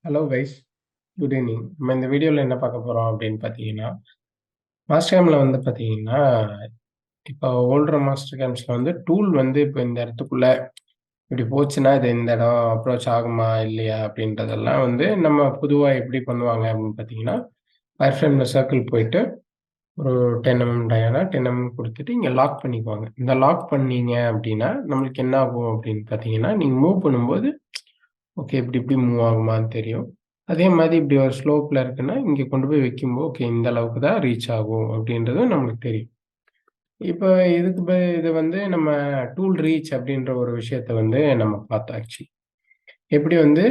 Hello guys, good evening. நம்ம இந்த வீடியோவில் என்ன பார்க்க போகிறோம் அப்படின்னு பார்த்தீங்கன்னா, மாஸ்டர்கேமில் வந்து பார்த்தீங்கன்னா, இப்போ ஓல்டர் மாஸ்டர் கேம்ஸில் வந்து டூல் வந்து இப்போ இந்த இடத்துக்குள்ள இப்படி போச்சுன்னா, இது இந்த இடம் அப்ரோச் ஆகுமா இல்லையா அப்படின்றதெல்லாம் வந்து நம்ம பொதுவாக எப்படி பண்ணுவாங்க அப்படின்னு பார்த்தீங்கன்னா, வயர் ஃப்ரேமில் சர்க்கிள் போயிட்டு ஒரு 10 டயானா 10 கொடுத்துட்டு இங்கே லாக் பண்ணிக்குவாங்க. இந்த லாக் பண்ணீங்க அப்படின்னா நம்மளுக்கு என்ன ஆகும் அப்படின்னு பார்த்தீங்கன்னா, நீங்கள் மூவ் பண்ணும்போது ஓகே. இப்படி இப்படி மூவ் ஆகுமான்னு தெரியும். அதே மாரி இப்படி ஒரு ஸ்லோப்ல இருக்குன்னா, இங்க கொண்டு போய் வைக்கும்போது, ஓகே இந்த அளவுக்கு தான் ரீச் ஆகும் அப்படின்றதும் நம்மளுக்கு தெரியும். இப்ப இது வந்து நம்ம டூல் ரீச் அப்படின்ற ஒரு விஷயத்த வந்து நம்ம பார்த்தோம் ஆக்சுவலி. எப்படி வந்து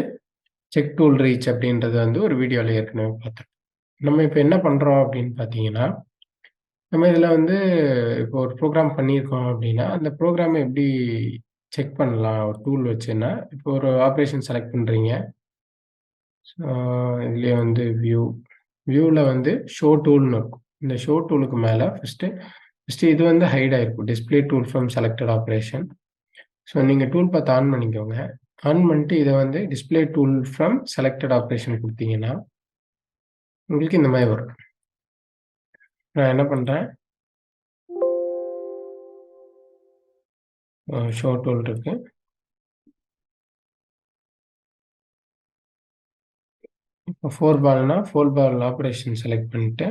செக் டூல் ரீச் அப்படின்றது வந்து ஒரு வீடியோல ஏற்கனவே பார்த்தோம். நம்ம இப்ப என்ன பண்றோம் அப்படின்னு பார்த்தீங்கன்னா, நம்ம இதுல வந்து இப்போ ஒரு ப்ரோகிராம் பண்ணியிருக்கோம் அப்படின்னா, அந்த ப்ரோகிராம எப்படி செக் பண்ணலாம் ஒரு டூல் வச்சுன்னா, இப்போ ஒரு ஆப்பரேஷன் செலக்ட் பண்றீங்க. இதுலயே வந்து வியூல வந்து ஷோ டூல்னு இருக்கும். இந்த ஷோ டூலுக்கு மேல ஃபர்ஸ்ட்டு இது வந்து ஹைட் ஆயிருக்கும். Display tool from selected operation. So நீங்க டூல் பாத் ஆன் பண்ணிக்கோங்க. ஆன் பண்ணிட்டு இத வந்து display tool from selected operation குடுத்தீங்கன்னா, உங்களுக்கு இந்த மாரி வரும். நான் என்ன பண்றேன், ஷோ டூல் இருக்கு. இப்போ 4 பால்னா 4 பால் ஆப்பரேஷன் செலக்ட் பண்ணிட்டு,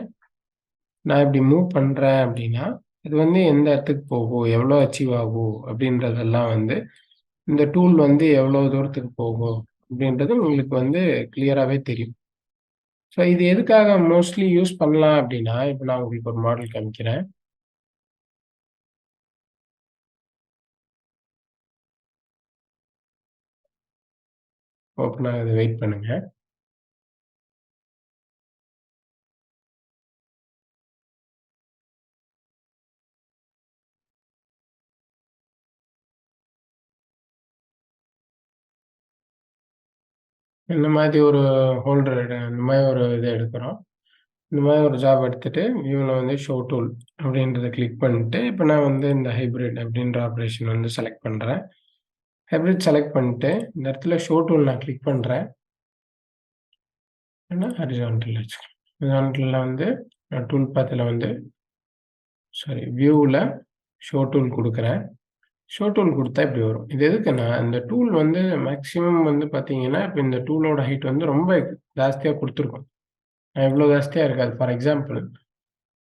நான் இப்படி மூவ் பண்றேன் அப்படின்னா, இது வந்து எந்த இடத்துக்கு போகும், எவ்வளோ அச்சீவ் ஆகும் அப்படின்றதெல்லாம் வந்து இந்த டூல் வந்து எவ்வளோ தூரத்துக்கு போகும் அப்படின்றது உங்களுக்கு வந்து கிளியராவே தெரியும். ஸோ இது எதுக்காக மோஸ்ட்லி யூஸ் பண்ணலாம் அப்படின்னா, இப்ப நான் உங்களுக்கு ஒரு மாடல் காமிக்கிறேன். ஓப்பன் ஆகுது வெயிட் பண்ணுங்க. இந்த மாதிரி ஒரு ஹோல்டர் இந்த மாதிரி ஒரு இத எடுக்கிறோம். இந்த மாதிரி ஒரு ஜாப் எடுத்துட்டு வியூல வந்து ஷோ டூல் அப்படின்றத கிளிக் பண்ணிட்டு, இப்ப நான் வந்து இந்த ஹைபிரிட் அப்படின்ற ஆப்பரேஷன் வந்து செலக்ட் பண்றேன். ஹைபிரிட் செலக்ட் பண்ணிட்டு, இந்த இடத்துல ஷோ டூல் நான் கிளிக் பண்றேன். இல்லன்னா ஹாரிசான்டல் வச்சுக்கிறேன். ஹாரிசான்டல்ல வந்து நான் டூல் பாத்ல வந்து வியூல ஷோ டூல் குடுக்குறேன். ஷோ டூல் குடுத்தா இப்படி வரும். இது எதுக்குன்னா, இந்த டூல் வந்து மேக்ஸிமம் வந்து பார்த்தீங்கன்னா, இப்ப இந்த டூலோட ஹைட் வந்து ரொம்ப ஜாஸ்தியா குடுத்துருக்கும். இவ்வளோ ஜாஸ்தியா இருக்காது. ஃபார் எக்ஸாம்பிள்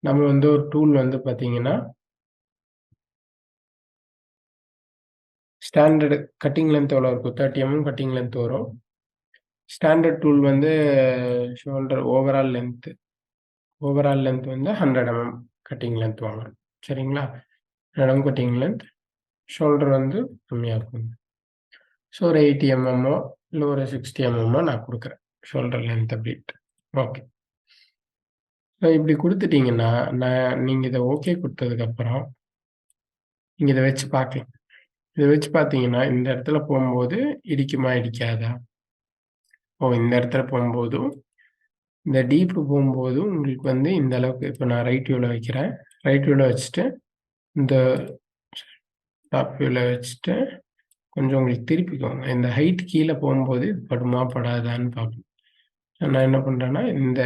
நம்ம வந்து ஒரு டூல் வந்து பார்த்தீங்கன்னா, ஸ்டாண்டர்ட் கட்டிங் லென்த் எவ்வளோ இருக்கும்? 30 கட்டிங் லென்த் வரும். ஸ்டாண்டர்ட் டூல் வந்து ஷோல்டர் ஓவரால் லென்த் வந்து 100 கட்டிங் லென்த் வாங்குறோம். சரிங்களா? 100 கட்டிங் லென்த். ஷோல்டர் வந்து கம்மியா இருக்கும். ஸோ ஒரு 80 இல்ல ஒரு 60 நான் குடுக்குறேன். ஷோல்டர் லென்த் அப்படின்ட்டு. ஓகே. ஸோ இப்படி குடுத்துட்டீங்கன்னா, நீங்க இத ஓகே குடுத்ததுக்கப்புறம், நீங்க இத வச்சு பார்க்கலாம். இத வச்சு பார்த்தீங்கன்னா, இந்த இடத்துல போம்போது இடிக்குமா? இடிக்காதா? இந்த இடத்துல போம்போதும், இந்த டீப் போம்போதும் உங்களுக்கு வந்து இந்த அளவுக்கு இப்ப நான் ரைட் வியூல வைக்கிறேன். ரைட் வியூல வச்சுட்டு, இந்த டாப் வியூல வச்சுட்டு, கொஞ்சம் உங்களுக்கு திருப்பிக்கோங்க. இந்த ஹைட் கீழ போம்போது படுமா? படாதான்னு பார்க்கணும். நான் என்ன பண்றேன்னா, இந்த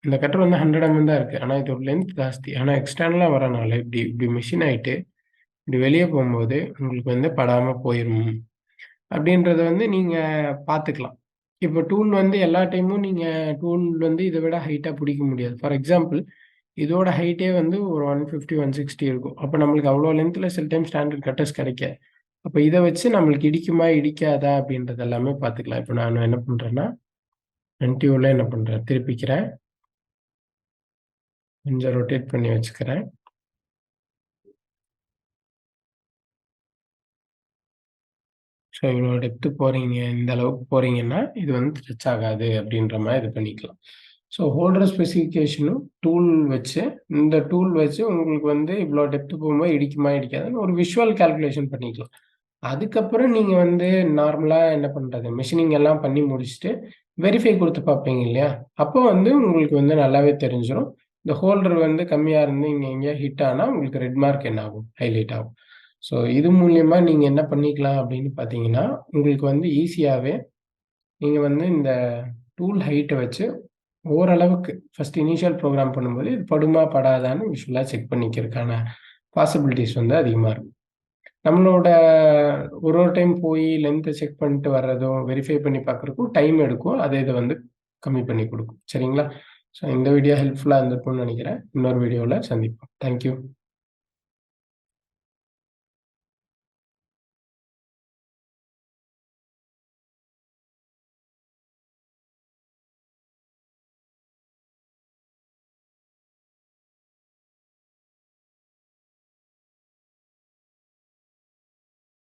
இந்த கட்டர் வந்து 100 தான் இருக்கு. ஆனா இதோட லென்த் ஜாஸ்தி. ஆனா எக்ஸ்டர்னலா வரனால இப்படி இப்படி மெஷின் ஆயிட்டு, இப்படி வெளிய போம்போது உங்களுக்கு வந்து படாம போயிரும். அப்படின்றத வந்து நீங்க பார்த்துக்கலாம். இப்ப டூல் வந்து எல்லா டைமும் நீங்க டூல் வந்து இத விட ஹைட்டா புடிக்க முடியாது. ஃபார் எக்ஸாம்பிள் இதோட ஹைட்டே வந்து ஒரு 150, 160 இருக்கும். அப்ப நம்மளுக்கு அவ்வளோ லென்த்ல சில டைம் ஸ்டாண்டர்ட் கட்டர்ஸ் கிடைக்காது. அப்ப இத வச்சு நம்மளுக்கு இடிக்குமா? இடிக்காதா? அப்படின்றது எல்லாமே பார்த்துக்கலாம். இப்ப நான் என்ன பண்றேன்னா, ஃப்ரண்ட் வியூல என்ன பண்றேன், திருப்பிக்கிறேன். கொஞ்சம் ரொட்டேட் பண்ணி வச்சுக்கிறேன். ஸோ இவ்வளோ டெப்த் போறீங்க, இந்த அளவுக்கு போறீங்கன்னா, இது வந்து டச் ஆகாது அப்படின்ற மாரி இது பண்ணிக்கலாம். ஸோ ஹோல்டர் ஸ்பெசிஃபிகேஷனும் டூல் வச்சு, இந்த டூல் வச்சு உங்களுக்கு வந்து இவ்வளோ டெப்த் போகும்போது இடிக்குமா? இடிக்காதான்னு ஒரு விஷுவல் கால்குலேஷன் பண்ணிக்கலாம். அதுக்கப்புறம் நீங்க வந்து நார்மலா என்ன பண்றது, மெஷினிங் எல்லாம் பண்ணி முடிச்சுட்டு, வெரிஃபை குடுத்து பார்ப்பீங்க இல்லையா? அப்போ வந்து உங்களுக்கு வந்து நல்லாவே தெரிஞ்சிரும். இந்த ஹோல்டர் வந்து கம்மியா இருந்து இங்க எங்கேயோ ஹிட் ஆனா உங்களுக்கு ரெட் மார்க் என்ன ஆகும்? ஹைலைட் ஆகும். ஸோ இது மூலியமா நீங்க என்ன பண்ணிக்கலாம் அப்படின்னு பார்த்தீங்கன்னா, உங்களுக்கு வந்து ஈஸியாவே நீங்க வந்து இந்த டூல் ஹைட்ட வச்சு ஓரளவுக்கு ஃபர்ஸ்ட் இனிஷியல் ப்ரோகிராம் பண்ணும்போது இது படுமா, படாதான்னு விஷுவலா செக் பண்ணிக்கிறதுக்கான பாசிபிலிட்டீஸ் வந்து அதிகமா இருக்கும். நம்மளோட ஒரு ஒரு டைம் போய் லென்த்த செக் பண்ணிட்டு வர்றதும், வெரிஃபை பண்ணி பார்க்கறதுக்கும் டைம் எடுக்கும். அது இத வந்து கம்மி பண்ணி குடுக்கும். சரிங்களா? ஸோ இந்த வீடியோ ஹெல்ப்ஃபுல்லா இருந்திருக்கும்னு நெனைக்கிறேன். இன்னொரு வீடியோல சந்திப்போம். Thank you.